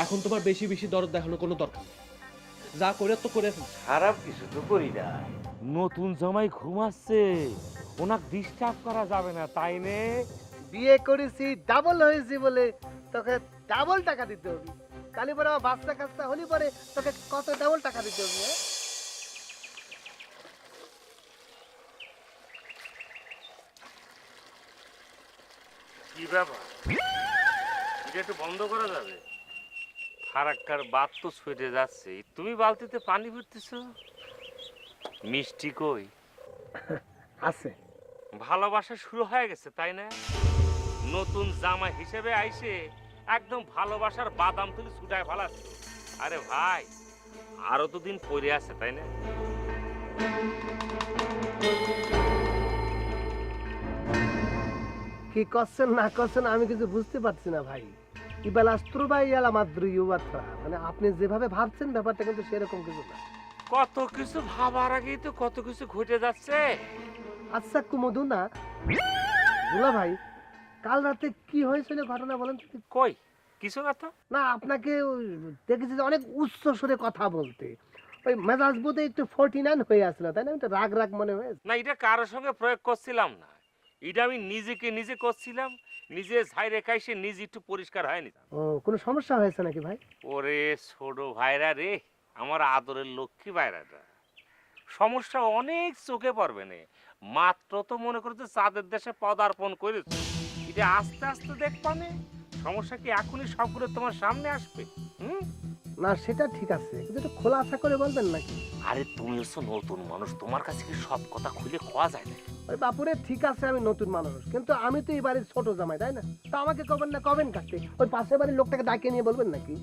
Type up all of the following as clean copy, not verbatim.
এখন তোমার বেশি বেশি দরদ দেখানো কোনো দরকার নেই। যা করে তো করে ফেলছো। খারাপ কিছু তো করি না। নতুন জামাই ঘুমাচ্ছে, ওনাকে ডিস্টার্ব করা যাবে না, তাই নে? বিয়ে করেছি ডাবল হয়েছি বলে তোকে ডাবল টাকা দিতে হবে। কালি পরে আমার বাচ্চা কাচ্চা হলি পরে তোকে কত ডাবল টাকা দিতে হবে? হ্যাঁ? কি ব্যাপার, এটা একটু বন্ধ করা যাবে? ফারাক্কার বাদ তো ছুটে যাচ্ছে, তুমি বালতিতে পানি ভরতেছ। মিষ্টি কই? আছে। ভালোবাসা শুরু হয়ে গেছে তাই না? নতুন জামা হিসেবে আইসে একদম ভালোবাসার বাদাম তুলি ছুটায় ফেলাচ্ছ। আরে ভাই, আরো তো দিন পড়ে আছে তাই না? কি করছেন না করছেন আমি কিছু বুঝতে পারছি না ভাই। ইবালাস্ত্র ভাই ইয়ালা মাদ্র ইউবাত্রা, মানে আপনি যেভাবে ভাবছেন ব্যাপারটা কিন্তু সেরকম কিছু না। কত কিছু ভাবার আগেই তো কত কিছু ঘটে যাচ্ছে। আচ্ছা কুমধু না দুলা ভাই, কাল রাতে কি হয়েছিল ঘটনা বলেন তো? কই কিছু না তো। না আপনাকে ওই দেখেছি যে অনেক উচ্চ স্বরে কথা বলতে, ওই মেজাজ বোধে একটু 49 হয়ে আসছিল তাই না? একটু রাগ রাগ মনে হয়েছে। না, এটা কারোর সঙ্গে প্রয়োগ করছিলাম না, এটা আমি নিজেকে নিজে করছিলাম। নিজে ছাইরে খাইছে নিজে একটু পরিষ্কার হয়নি। ও কোনো সমস্যা হয়েছে নাকি ভাই? ওরে ছোট ভাইরা রে, আমার আদরের লক্ষ্মী ভাইরাটা, সমস্যা অনেক চোখে পড়বে না। মাত্র তো মনে করছে চাঁদের দেশে পদার্পণ করেছে, এটা আস্তে আস্তে দেখবানে। সমস্যা কি এখনই সবগুলো তোমার সামনে আসবে? হুম? না সেটা ঠিক আছে, কিন্তু একটু খোলাসা করে বলবেন নাকি? আরে তুমি হচ্ছে নতুন মানুষ, তোমার কাছে কি সব কথা খুলে কোয়া যায় না? ওই বাপুরে ঠিক আছে আমি নতুন মানুষ, কিন্তু আমি তো এই বাড়ির ছোট জামাই তাই না? তা আমাকে কবেন না কবেন কাটতে, ওই পাশের বাড়ির লোকটাকে ডাকিয়ে নিয়ে বলবেন নাকি?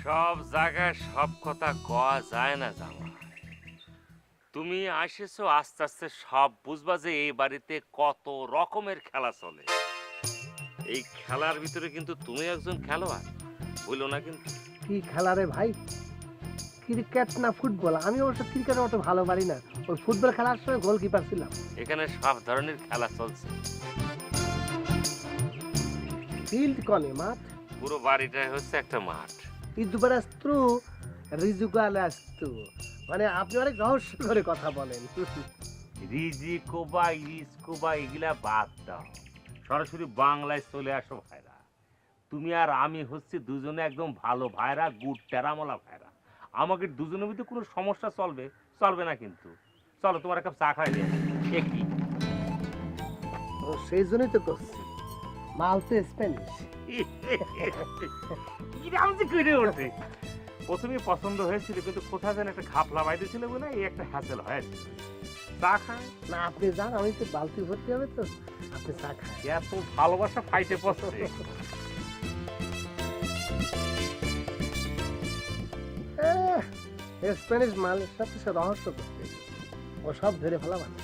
সব জায়গায় সব কথা কোয়া যায় না জামা। তুমি আসেছো আস্তে আস্তে সব বুঝবা যে এই বাড়িতে কত রকমের খেলা চলে। এই খেলার ভিতরে কিন্তু তুমি একজন খেলোয়াড়, বললো না কিন্তু। কি খেলা রে ভাই? ক্রিকেট না ফুটবল? আমি অবশ্য ক্রিকেট অত ভালো পারি না, ওই ফুটবল খেলার সময় গোলকিপার ছিলাম। এখানে সব ধরনের খেলা চলছে। ফিল্ড কনে মাঠ? পুরো বাড়িটাই হচ্ছে একটা মাঠ। ইদুবারাস্ত্রু রিজুগালাস্ত্রু, মানে আপনি অনেক রহস্য করে কথা বলেন। রিজি কোবা ইরিস কোবা এগুলা বাদ দাও, সরাসরি বাংলায় চলে আসো ভাইরা। তুমি আর আমি হচ্ছে দুজনে একদম ভালো ভাইরা, গুড টেরামলা ভাইরা। আমাকে দুজনের ভিতরে কোনো সমস্যা চলবে চলবে না কিন্তু। চলো তোমার এক কাপ চা খাই নিয়ে একই। ও সেই জন্যই তো করছি, মাল তো স্প্যানিশ। প্রথমে পছন্দ হয়েছিল, কিন্তু কোথায় যেন একটা ঘাপলা বাইতে ছিল বলে এই একটা হ্যাসেল হয়েছিল। চা খায় না আপনি যান, আমি তো বালতি ভর্তি হবে তো, আপনি চা খান। এত ভালোবাসা ফাইটে পড়ছে। স্প্যানিশ মালের সাথে সে রহস্য করতে, ও সব ধরে ফেলা মানে।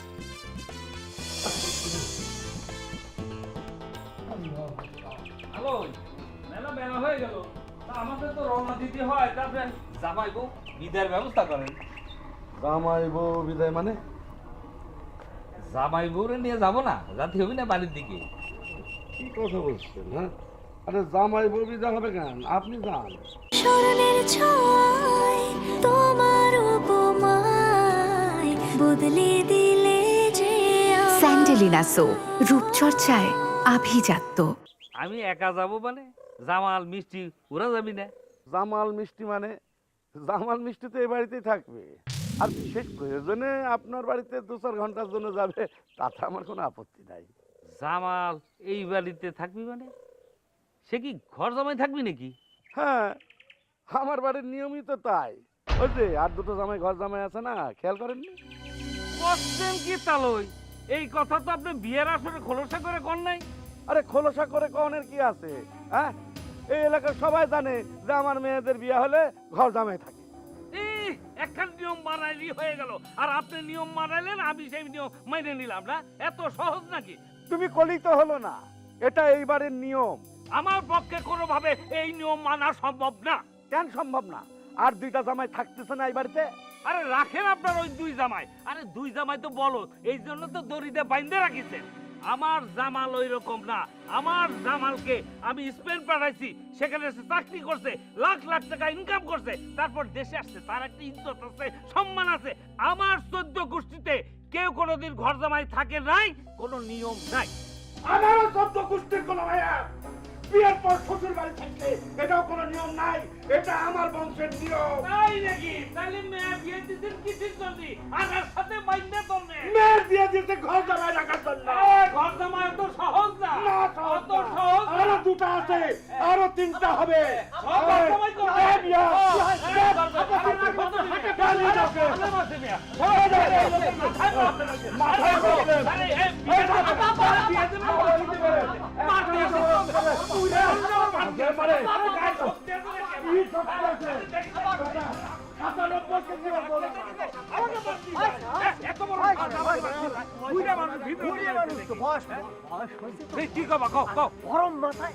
হ্যালো, মেলা মেলা হয়ে গেল, তা আমাদের তো রওনা দিতে হয়, তারপরে জামাই বউ বিদায়ের ব্যবস্থা করেন। জামাই বউ বিদায় মানে? জামাই বউরে নিয়ে যাবো না, যাতে হবে না বাড়ির দিকে। কি কথা বলছেন? হ্যাঁ, আরে জামাই বউ বিদায় হবে কেন? আপনি যান। স্মরণের ছয় তোমার উপমায় বদলে দিলে যে স্যান্ডেলিনা সো, রূপচর্চায় আভিজাত্য। আমি একা যাব মানে? জামাল মিষ্টি ওরা যাবি না? জামাল মিষ্টি মানে? জামাল মিষ্টি তো এই বাড়িতেই থাকবে, আর বিশেষ প্রয়োজনে আপনার বাড়িতে 2-4 ঘন্টার জন্য যাবে, তাতে আমার কোনো আপত্তি নাই। জামাল এই বাড়িতে থাকবি মানে? সে কি ঘর জামাই থাকবি নাকি? হ্যাঁ, আমার বাড়ির নিয়মই তো তাই। ওই যে আর দুটো জামাই ঘর জামাই আছে না, খেয়াল করেননি? করছেন কি তালই? এই কথা তো আপনি বিয়ের আসরে খোলসা করে কর নাই। আরে খোলসা করে কনের কি আছে? হ্যাঁ, এই এলাকার সবাই জানে যে আমার মেয়েদের বিয়ে হলে ঘর জামাই থাকে। একখান নিয়ম মানাইলি হয়ে গেল, আর আপনি নিয়ম মানাইলেন, আমি সেই নিয়ম মেনে নিলাম না। এত সহজ নাকি? তুমি কলি তো হলো না, এটা এই বাড়ির নিয়ম। আমার পক্ষে কোনোভাবে এই নিয়ম মানা সম্ভব না। কেন সম্ভব না? আর দুইটা জামাই থাকতেছে না এই বাড়িতে? আরে রাখেন আপনার ওই দুই জামাই। আরে দুই জামাই তো বলো, এই জন্য তো দড়িতে বাইন্ধে রাখিছেন। আমার জামাল ওই রকম না। আমার জামালকে আমি স্পেন পাঠাইছি, সেখানে সে চাকরি করছে, লাখ লাখ টাকা ইনকাম করছে, তারপর দেশে আসছে, তার একটা ইজ্জত আছে, সম্মান আছে। আমার 14 গোষ্ঠীতে কেউ কোনোদিন ঘর জামাই থাকে নাই, কোনো নিয়ম নাই। আমারও 14 গোষ্ঠীর কোনো ভাইয়া বিয়ের পর শ্বশুর বাড়ি থাকলে এটাও কোনো নিয়ম নাই, এটা আমার বংশের নিয়ম। তাই নাকি? তাহলে মেয়ে বিয়ে দিতেন কিসের জন্য? আনার সাথে মাইন্ডে তোমরা মেয়ের বিয়ে দিতে ঘর জামাই রাখার জন্য। ঘর জামাই এত সহজ না। না, সহজ অত না। সহজ না। আরো 2টা আছে, আরো 3টা হবে। সব ঘর জামাই করবে। এই বিয়া, মাথায় প্রবলেম। গরম মাথায়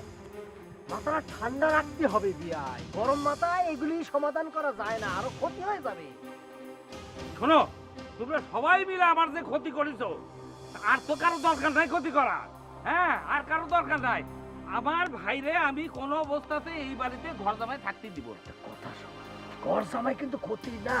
মাথাটা ঠান্ডা রাখতে হবে বিয়ায়। গরম মাথায় এগুলি সমাধান করা যায় না, আরো ক্ষতি হয়ে যাবে। শোনো, তোমরা সবাই মিলে আমার যে ক্ষতি করেছো, আর তো কারো দরকার নাই ক্ষতি করা। হ্যাঁ, আর কারো দরকার নাই। আমার ভাইরে আমি কোনো অবস্থাতে এই বাড়িতে ঘর জামাই থাকতে দিব না। কথা শোনা, ঘর জামাই কিন্তু ক্ষতি না,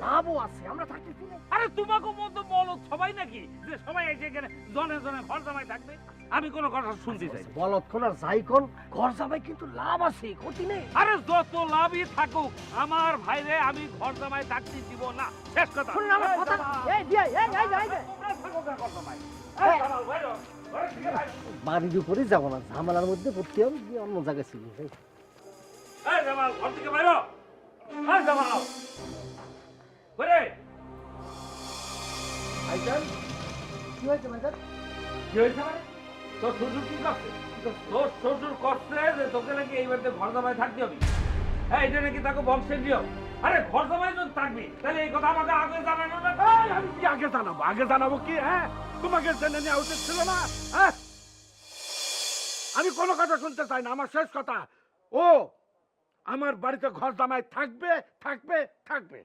লাভও আছে। আমরা থাকতেছি না। আরে তোমাকে মতো বলত সবাই নাকি যে সবাই এসে এখানে জনে জনে ঘর জামাই থাকবে? আমি কোনো কথা শুনতে চাই না। বলত কোন আর যাই কোন, ঘর জামাই কিন্তু লাভ আছে, ক্ষতি নেই। আরে যত লাভই থাকুক, আমার ভাইরে আমি ঘর জামাই থাকতে দিব না। শেষ কথা। শুনুন আমার কথা। এই বিয়াই, এই তোমরা থাকো না ঘর জামাই। এই, জামাল, বাইরো, ঘরে থেকে বাইরো। বাড়ির উপরে যাবো না, ঝামেলার মধ্যে পড়তে হবে, গিয়ে অন্য জায়গায় ছিল। এই জামাল, ঘর থেকে বাইরো। এই জামাল, ঘরে। ভাইজান, কি হয়েছে ভাইজান? কি হয়েছে মানে? তোর শ্বশুর কি করছে? তোর শ্বশুর করছে যে তোকে নাকি এই বাড়িতে ঘর জামাই থাকতে হবে। হ্যাঁ, এটা নাকি তাকে বংশের নিয়ম। আরে ঘর জামাই যদি থাকবি, তাহলে এই কথা আমাকে আগে জানানো না। এই, আমি কি আগে জানাবো? আগে জানাবো কি? হ্যাঁ, তোমাকে জেনে নেওয়া উচিত ছিল না। হ্যাঁ, আমি কোনো কথা শুনতে চাই না। আমার শেষ কথা, ও আমার বাড়িতে ঘর জামাই থাকবে, থাকবে, থাকবে।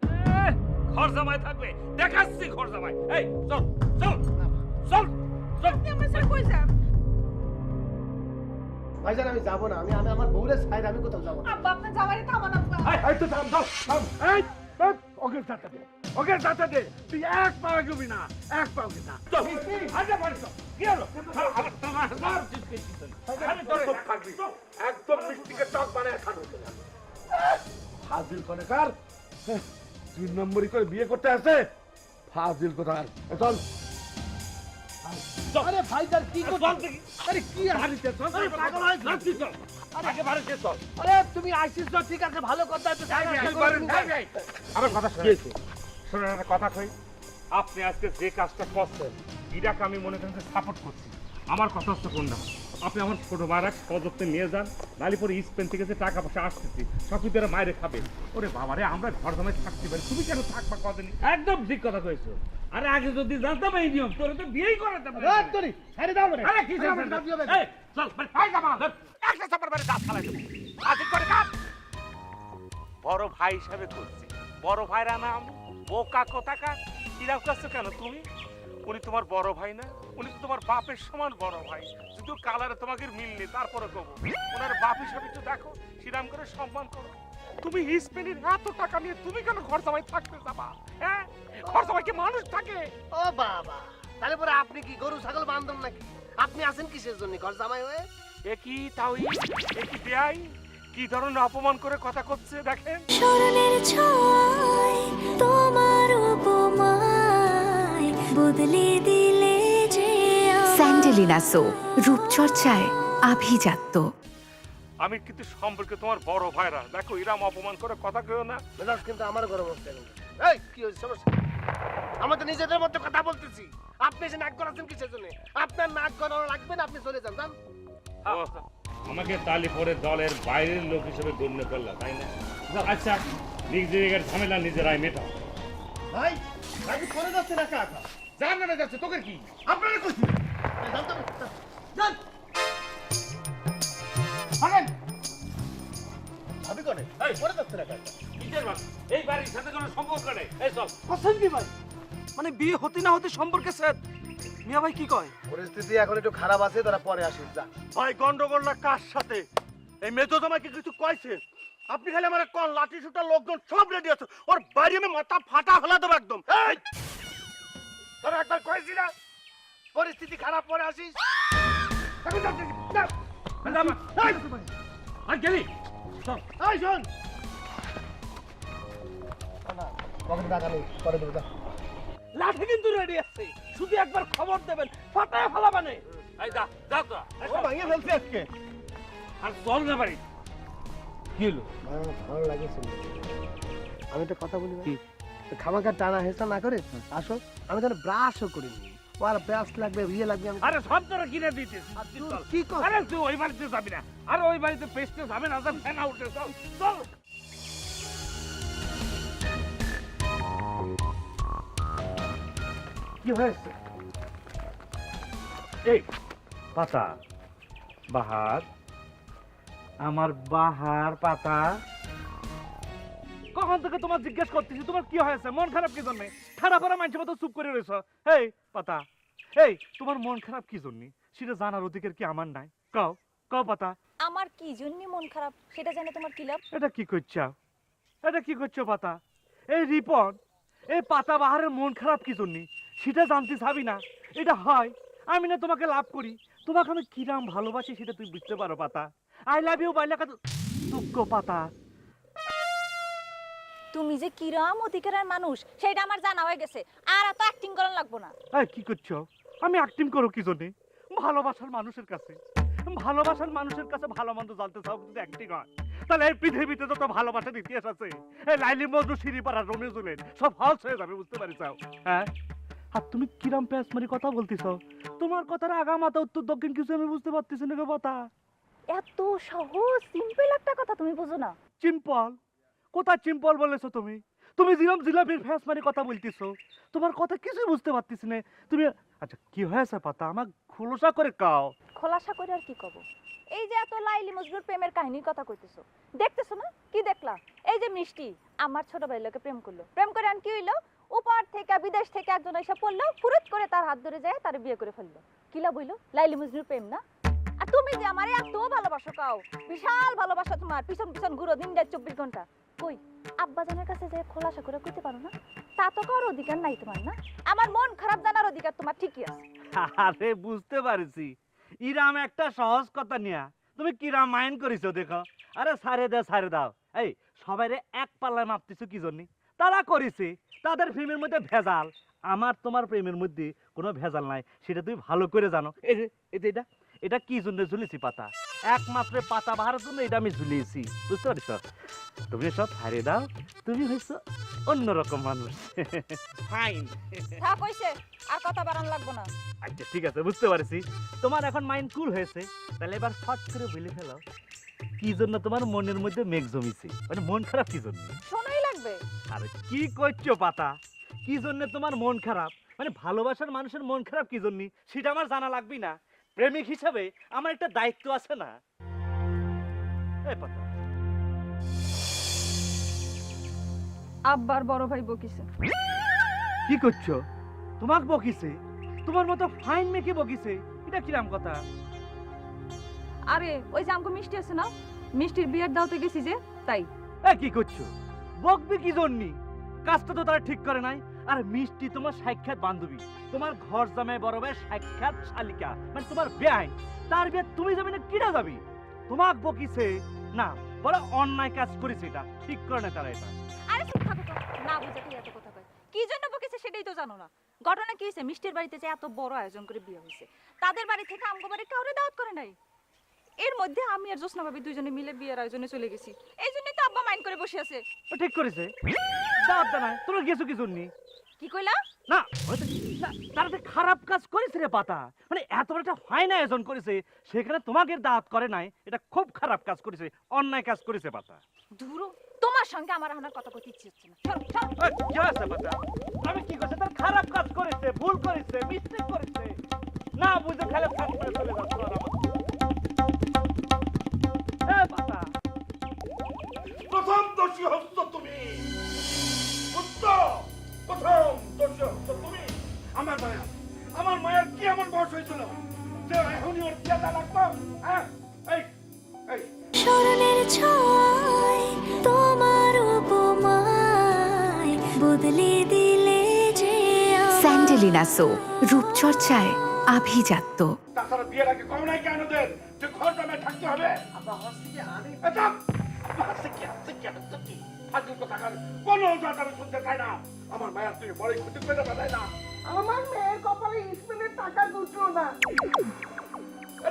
ঘর জামাই থাকবে, দেখাচ্ছি ঘর জামাই। এই চল চল চল চল। ভাইজান আমি যাবো না, আমি আমার বউরে ছাইরে আমি কোথাও যাবো না। এই তো থাম, থাম, থাম। এই, এই, ওকে যাতে দে, ওকে যাতে দে। তুই এক পা এগোবি না, এক পা এগোবি না। চল, আগে বাড়ি চল। কি হলো? আমার তোমার সব জিতকে জিতল। আমি তোরে চুপ থাকবি, একদম মিষ্টিকে টক বানায় খাবো। ফাজিল কোথাকার, 3 নম্বরই করে বিয়ে করতে আসে, ফাজিল কোথাকার। চল। আরে ভাইজান কি করছো? চল দেখি। আরে কি হারিতে? আরে পাগল হয়ে যাচ্ছিস চল। আগে বাড়িতে চল। আরে তুমি আইছিস তো ঠিক আছে, ভালো কথা তো আমার কথা শুনে শুনে একটা কথা কই। আপনি আজকে যে কাজটা করছেন, এটাকে আমি মনে করেন সাপোর্ট করছি। আমার কথা হচ্ছে কোনটা, আপনি আমার ছোট ভাইরা সযত্নে নিয়ে যান, নালি পরে স্পেন থেকে যে টাকা পয়সা আসতেছি সব কিছু এরা মায়েরে খাবে। ওরে বাবারে, আমরা ঘর জামাই থাকতে পারি, তুমি কেন থাকবা কদিনই? একদম ঠিক কথা কইছো। আরে আগে যদি জানতাম এই নিয়ম, তোরে তো বিয়েই করাতাম না। তোরি ছাড়ে দাও রে। আরে কি এই চল ভাই যাবা একটা চাপার বাড়ি দাঁত ফালাই দেবো। আজকে করে কাজ বড় ভাই হিসাবে করছি। বড় ভাইরা নাম বোকা কোথাকার। কিরাম করছো কেন তুমি? উনি তোমার বড় ভাই না? উনি তো তোমার বাপের সমান বড় ভাই। শুধু কালারে তোমাকে মিল নেই, তারপরে কবো ওনার বাপ হিসাবে একটু দেখো, শ্রীরাম করে সম্মান করো। তুমি স্পেনের এত টাকা নিয়ে তুমি কেন ঘর জামাই থাকতে যাবা? হ্যাঁ, ঘর জামাই কি মানুষ থাকে? ও বাবা, তাহলে পরে আপনি কি গরু ছাগল বান্ধব নাকি? আপনি আছেন কিসের জন্য ঘর জামাই হয়ে? একই তাওই একই বেয়াই কি ধরনের অপমান করে কথা করছে দেখেন। স্মরণের ছয় তোমার উপমায় বদলে দিলে যে স্যান্ডেলিনা সো, রূপচর্চায় আভিজাত্য। আমি কিন্তু সম্পর্কে তোমার বড় ভাইরা দেখো এরাম অপমান করে কথা কেউ না। মেজাজ কিন্তু আমার গরম হচ্ছে। এই কি হয়েছে সমস্যা? আমরা তো নিজেদের মধ্যে কথা বলতেছি, আপনি এসে নাক গলাচ্ছেন কিসের জন্য? আপনার নাক গলানো লাগবে না, আপনি চলে যান। যান। আমাকে তালি পরে দলের বাইরের লোক হিসেবে গণ্য করলা, তাই না? আচ্ছা, নিজের ঝামেলা নিজেরাই মেটাও। ভাই ভাই করে যাচ্ছে না কাকা, যার নামে যাচ্ছে তোকে কি? আপনারা করছি। যান তো, যান। ভাগেন। ভাবি করে এই করে যাচ্ছে না কাকা। নিজের বাড়ি, এই বাড়ির সাথে কোনো সম্পর্ক নেই। এই চল। কসম কি ভাই? মানে বিয়ে হতে না হতে সম্পর্কে স্যার মিয়া ভাই কি কয়? পরিস্থিতি এখন একটু খারাপ আছে, তোরা পরে আসিস যা। ভাই গন্ডগোলটা কার সাথে? এই মেজো জামাইকে কিছু কইছে? আপনি খালি আমার কোন লাঠি শুটার লোকজন সব রেডি আছে, ওর বাড়ি আমি মাথা ফাটা ফেলা দেবো একদম। এই! তোরা একবার কইছি না পরিস্থিতি খারাপ, পরে আসিস। এখন যা, যা, যা। আর গেলি এই শোন, পকেটে টাকা নেই, পরে দেবো যা। লাঠি কিন্তু রেডি আছে, শুধু একবার খবর দেবেন, ফাটায় ফেলাবানে। এই যা যা তোরা ও ভাঙিয়ে ফেলছি আজকে। আর চল না বাড়ি। কি হলো? ভালো লাগেছে। আমি তো কথা বলি কি খামাকা টানা হেসা না করে আসো, আমি তো ব্রাশও করিনি। ও আর ব্রাশ লাগবে, ইয়ে লাগবে। আমি আরে সব তোরা কিনে দিতেছিস। কি কর? আরে তুই ওই বাড়িতে যাবি না, আরে ওই বাড়িতে পেস্টে যাবে না, যা ফেনা উঠে চল চল। কি হয়েছে? এই পাতা বাহার, আমার বাহার পাতা, কখন থেকে তোমার জিজ্ঞেস করতেছি তোমার কি হয়েছে, মন খারাপ কি জন্য? খারাপ করা মানুষের মতো চুপ করে রয়েছ। এই পাতা, এই তোমার মন খারাপ কি জন্য সেটা জানার অধিকার কি আমার নাই? কও কও পাতা। আমার কি জন্য মন খারাপ সেটা জানে তোমার কি লাভ? এটা কি করছো, এটা কি করছো পাতা? এই রিপন, এই পাতা বাহারের মন খারাপ কি জন্য সেটা জানতে চাবি না? এটা হয় আমি না তোমাকে লাভ করি, তোমাকে আমি কিরাম ভালোবাসি সেটা তুই বুঝতে পারো পাতা। আই লাভ ইউ বাইলা কত দুঃখ পাতা। তুমি যে কিরম অধিকারের মানুষ সেটা আমার জানা হয়ে গেছে, আর এত অ্যাক্টিং করার লাগবো না। এই কি করছো? আমি অ্যাক্টিং করো কি জন্য? ভালোবাসার মানুষের কাছে, ভালোবাসার মানুষের কাছে ভালো মন্দ জানতে চাও যদি অ্যাক্টিং হয়, তাহলে এই পৃথিবীতে যত ভালোবাসার ইতিহাস আছে, এই লাইলি মজনু শিরিপাড়া রোমিও জুলিয়েট সব ফলস হয়ে যাবে, বুঝতে পারিস? হ্যাঁ, আর তুমি কিরাম প্যাসমারি কথা বলতেছ? তোমার কথার আগামাতা উত্তর দক্ষিণ কিছু আমি বুঝতে পারতেছি না গো পাতা। এত সহজ সিম্পল একটা কথা তুমি বুঝো না? চিম্পল? কোথায় চিম্পল বলেছো তুমি? তুমি যেরকম জিলাপির ফ্যাস মারি কথা বলতেছো, তোমার কথা কিছুই বুঝতে পারতেছি না তুমি। আচ্ছা কি হয়েছে পাতা, আমাক খোলসা করে কাও। খোলাসা করে আর কি কব? এই যে এত লাইলি মজনুর প্রেমের কাহিনীর কথা কইতেছো, দেখতেছো না কি দেখলা? এই যে মিষ্টি আমার ছোট ভাই লোকে প্রেম করলো, প্রেম করে আর কি হইলো? উপর থেকে বিদেশ থেকে একজন এসে পড়লো, ফুরুত করে তার হাত ধরে যায় তার বিয়ে করে ফেললো। কি লাভ হইলো? লাইলি মজনুর প্রেম না? আর তুমি যে আমারে এত ভালোবাসো কাও, বিশাল ভালোবাসা তোমার, পিছন পিছন ঘুরো দিন রাত 24 ঘন্টা। কই আব্বাজানের কাছে যে খোলাসা করে কইতে পারো না? তা তো কারো অধিকার নাই তোমার, না? আমার মন খারাপ জানার অধিকার তোমার ঠিকই আছে। আরে বুঝতে পারছি, ইরাম একটা সহজ কথা নিয়া তুমি কিরাম মাইন্ড করিছো দেখো। আরে ছাড়ে দাও। এই সবাইরে এক পাল্লায় মাপতেছো কি জন্য? তারা করেছে, তাদের প্রেমের মধ্যে ভেজাল, আমার তোমার প্রেমের মধ্যে কোনো ভেজাল নাই, সেটা তুমি ভালো করে জানো। এই যে এটা এটা কি জন্য ঝুলিয়েছি পাতা? একমাত্র পাতা বাহারের জন্য এটা আমি ঝুলিয়েছি, বুঝতে পারছ? তুমি সব ছাড়ে দাও, তুমি হয়েছো অন্যরকম মানুষ। ফাইন। থাক কইছে, আর কথা বাড়ান লাগবো না। আচ্ছা ঠিক আছে, বুঝতে পারছি তোমার এখন মাইন্ড কুল হয়েছে, তাহলে এবার ফট করে বলে ফেলো কি জন্য তোমার মনের মধ্যে মেঘ জমিছে, মানে মন খারাপ কি জন্য? শোনাই লাগবে। আরে কি করছো পাতা, কি জন্য তোমার মন খারাপ, মানে ভালোবাসার মানুষের মন খারাপ কি জন্য সেটা আমার জানা লাগবে না? প্রেমিক হিসাবে আমার একটা দায়িত্ব আছে না? এই পাতা, আব্বার বড় ভাই বকিছে। কি করছো? তোমাকে বকিছে? তোমার মতো ফাইন মেয়েকে বকিছে? এটা কিরাম কথা? আরে ওই যে আমগো মিষ্টি আছে না, মিষ্টির বিয়ের দাওতে গেছি যে, তাই। এ কি করছো? বকবি কি জন্য? কাজটা তো তারা ঠিক করে নাই। আর মিষ্টি তোমার সাক্ষাৎ বান্ধবী, তোমার ঘর জামাই বড় ভাই সাক্ষাৎ শালিকা, মানে তোমার বেআইন, তার বিয়ে তুমি যাবে না কিরা যাবি? তোমাক বকিছে না, বড় অন্যায় কাজ করেছে, এটা ঠিক করে না তারা। এটা আরে চুপ থাকো তো, না বুঝাতে এত কথা কয়। কি জন্য বকিছে সেটাই তো জানো না। ঘটনা কি হয়েছে, মিষ্টির বাড়িতে যে এত বড় আয়োজন করে বিয়ে হয়েছে, তাদের বাড়ি থেকে আমগো বাড়ি কাউরে দাওয়াত করে নাই। এর মধ্যে আমি আর জোসনা ভাবি দুইজনে মিলে বিয়ের আয়োজনে চলে গেছি, এই জন্যই তো আব্বা মাইন্ড করে বসে আছে। ও ঠিক করেছে, দাওয়াত নাই, তোমরা গেছো কি জন্য? কি কইলা? না তারা তো খারাপ কাজ করেছে রে পাতা, মানে এত বড় একটা ফাইন আয়োজন করেছে, সেখানে তোমাকে দাওয়াত করে নাই, এটা খুব খারাপ কাজ করেছে, অন্যায় কাজ করেছে পাতা। ধুরো, তোমার সঙ্গে আমার এখন আর কথা কইতে ইচ্ছে হচ্ছে না। সরো, সরো। এই, কি হয়েছে পাতা? আমি কি করছে? তার খারাপ কাজ করেছে, ভুল করেছে, মিস্টেক করেছে, না বুঝে খেলে ফাঁক করে চলে যাচ্ছে আর আমার। এই পাতা, প্রথম দোষী হচ্ছ তুমি, প্রথম দোষী হচ্ছ তুমি। লজ্জা লাগতো? হ্যাঁ? এই, এই, স্মরণের ছয় তোমার উপমায় বদলে দিলে যে স্যান্ডেলিনা সো রূপচর্চায় আভিজাত্য। তাছাড়া বিয়ের আগে কম নাই কেন ওদের যে ঘর জামাই থাকতে হবে? এটা ফাজিল কোথাকার। কোনো অজুহাত আমি শুনতে চাই না। আমার মায়ের তুই বড় ক্ষতি করে বেড়ায় না। আমার মেয়ের কপালে স্পেনের টাকা দুটো না।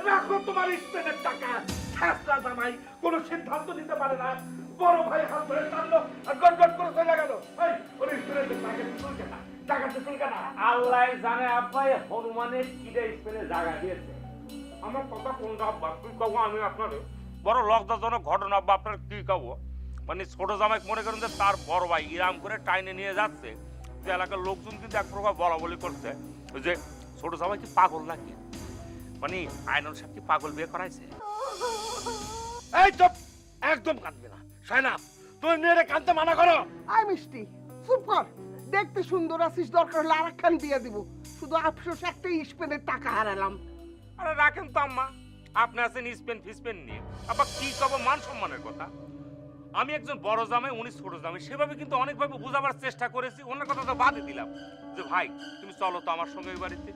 রাখো তোমার স্পেনের টাকা। খ্যাসরা জামাই কোনো সিদ্ধান্ত নিতে পারে না। বড় ভাই হাত ধরে টানলো আর গটগট করে চলে গেল। এই, ওর স্পেনের টাকা চলছে না, টাকা চলছে না। আল্লাহ জানে আব্বা এই হনুমানের কিডা স্পেনে জায়গা দিয়েছে। আমার কথা কোনটা আব্বা? তুই কব আমি আপনার বড় লজ্জাজনক ঘটনা আব্বা, আপনার কি কব? মানে ছোট জামাই মনে করেন যে তার বড় ভাই ইরাম করে টাইনে নিয়ে যাচ্ছে, যে এলাকার লোকজন কিন্তু এক প্রকার বলা বলি করছে যে ছোট জামাই কি পাগল নাকি, মানে আইনুল সাহেব কি পাগল বিয়ে করাইছে? এই চুপ, একদম কাঁদবে না। সাইনা, তুমি মেয়েরে কাঁদতে মানা করো। আই মিষ্টি চুপ কর। দেখতে সুন্দর আছিস, দরকার হলে আরেকখান দিয়ে দিব। শুধু আফসোস একটাই স্পেনের টাকা হারালাম। আরে রাখেন তো আম্মা, আপনি আছেন স্পেন ফিসপেন নিয়ে, আবার কি কব মান সম্মানের কথা। আমি একজন বড় জামাই, উনি ছোট জামাই, সেভাবে কিন্তু অনেকভাবে বোঝাবার চেষ্টা করেছি। অন্য কথা তো বাদে দিলাম যে ভাই তুমি চলো তো আমার সঙ্গে ওই বাড়িতে।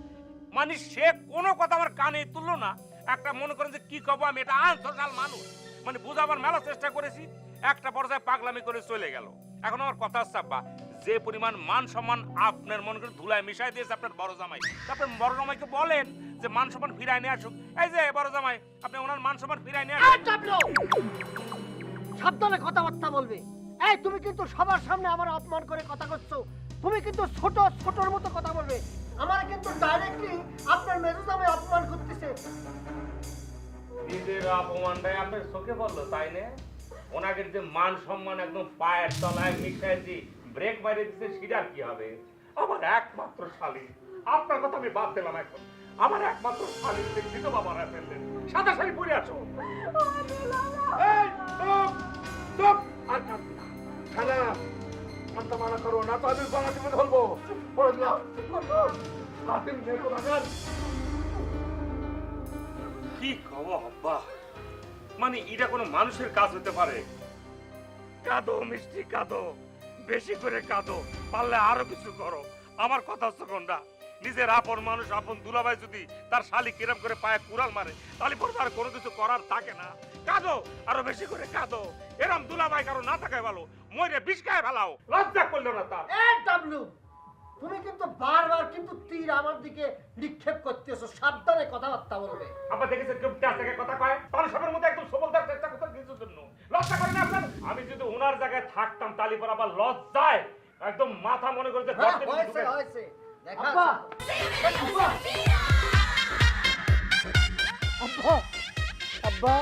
মানে সে কোনো কথা আমার কানে তুললো না। একটা মনে করেন যে কি কব, আমি এটা আনসোশাল মানুষ, মানে বোঝাবার মেলা চেষ্টা করেছি, একটা পর্যায়ে পাগলামি করে চলে গেল। এখন আমার কথা হচ্ছে আব্বা, যে পরিমাণ মান সম্মান আপনার মনে করে ধুলায় মিশাই দিয়েছে আপনার বড় জামাই, তারপরে বড় জামাইকে বলেন যে মান সম্মান ফিরায় নিয়ে আসুক। এই যে বড় জামাই, আপনি ওনার মান সম্মান ফিরায় নিয়ে আসুন। সাবধানে কথাবার্তা বলবে। এই তুমি কিন্তু সবার সামনে আমার অপমান করে কথা করছো। তুমি কিন্তু ছোট ছোটর মতো কথা বলবে। আমার কিন্তু ডাইরেক্টলি আপনার মেজুদামে অপমান করতেছে। নিজের অপমানটাই আপনার চোখে পড়লো তাই না? ওনাকে যে মান সম্মান একদম পায়ের তলায় মিশাই দিয়ে ব্রেক মারে দিচ্ছে, সেটা কি হবে? আমার একমাত্র শালী, আপনার কথা আমি বাদ দিলাম। এখন আমার একমাত্র শালী দেখতে বাবা ফেললেন, সাদা শাড়ি পরে আসো। এই চুপ, চুপ, আর কাঁদবি না। সাইনা, কাঁদতে মানা করো না তো আমি গলা টিপে ধরবো। পড়ে যাও। কাঁদিম মেয়ে কোথাকার। কি কব আব্বা, মানে এটা কোনো মানুষের কাজ হতে পারে? কাঁদো মিষ্টি কাঁদো, বেশি করে কাঁদো, পারলে আরো কিছু করো। আমার কথা হচ্ছে কোনটা, নিজের আপন মানুষ, আপন দুলাভাই যদি তার শালি কিরম করে পায়ে কুড়াল মারে, তাহলে পরে তার কোনো কিছু করার থাকে না। কাঁদো, আরো বেশি করে কাঁদো। এরম দুলাভাই কারো না থাকায় ভালো, মরে বিষ খায় ফেলাও, লজ্জা করলো না তার। এই ডাবলু, তুমি কিন্তু বারবার কিন্তু তীর আমার দিকে নিক্ষেপ করতেছো। সাবধানে কথাবার্তা বলবে। আবার দেখেছেন কেউ চার থেকে কথা কয়, তাহলে সবের মধ্যে একদম সবলতার চেষ্টা করতে কিছুর জন্য লজ্জা করে না আপনার? আমি যদি ওনার জায়গায় থাকতাম তাহলে পর আবার লজ্জায় একদম মাথা মনে করে যে গর্তে হয়েছে ঢুকে- হয়েছে দেখা আব্বা, আব্বা, আব্বা,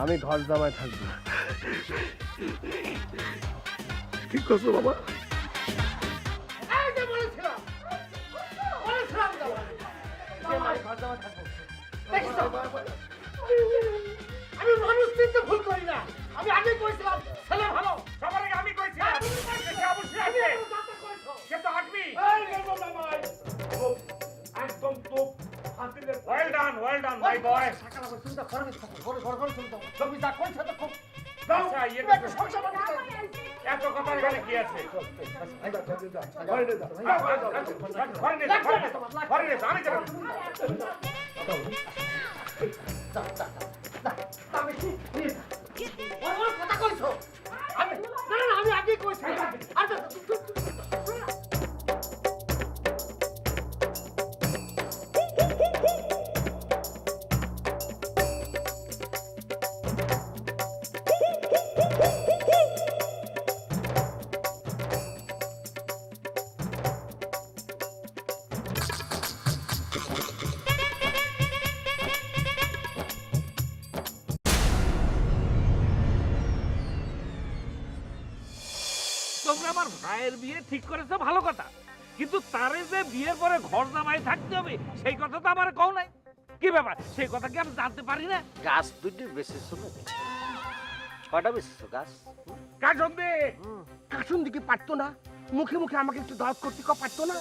আমি ঘর জামাই থাকবো। ঠিক করছো বাবা। এই যে বলেছিলাম, বলেছিলাম তো। আমি ঘর জামাই থাকবো। দেখছো? আমি মানুষ চিনতে ভুল করি না। আমি আগে কইছিলাম ছেলে ভালো। সবার আগে আমি কইছি, সে অবশ্যই আসবে, সে তো আসবি। এই গেলো জামাই। চুপ, একদম চুপ। হাতিলে ওয়েল ডান মাই বয়। সকালে বসে চিন্তা করবি থাকো। ঘরে শুনতে হবে। তুমি যা কইছো তো খুব আচ্ছা, ইয়ে একটু সংসার বানাতে। এত কথা এখানে কি আছে? ঘরে নিয়ে যাও। ঘরে নিয়ে যা, ঘরে নিয়ে যা, আমি যাবো। আমি কি ওর কথা কইছো? আমি না না আমি আগে কইছি। আচ্ছা তোমরা আমার ভাইয়ের বিয়ে ঠিক করেছো, ভালো কথা, কিন্তু তারে যে বিয়ের পরে ঘর জামাই থাকতে হবে সেই কথা তো আমার কও নাই। কি ব্যাপার, সেই কথা কি আমি জানতে পারি না? গাছ দুটি বেশিছো না? কয়টা বেশিছো গাছ? কাজন দে। কাশুন দিকে পারতো না। মুখে মুখে আমাকে একটু দাওয়াত করতে পারতো না?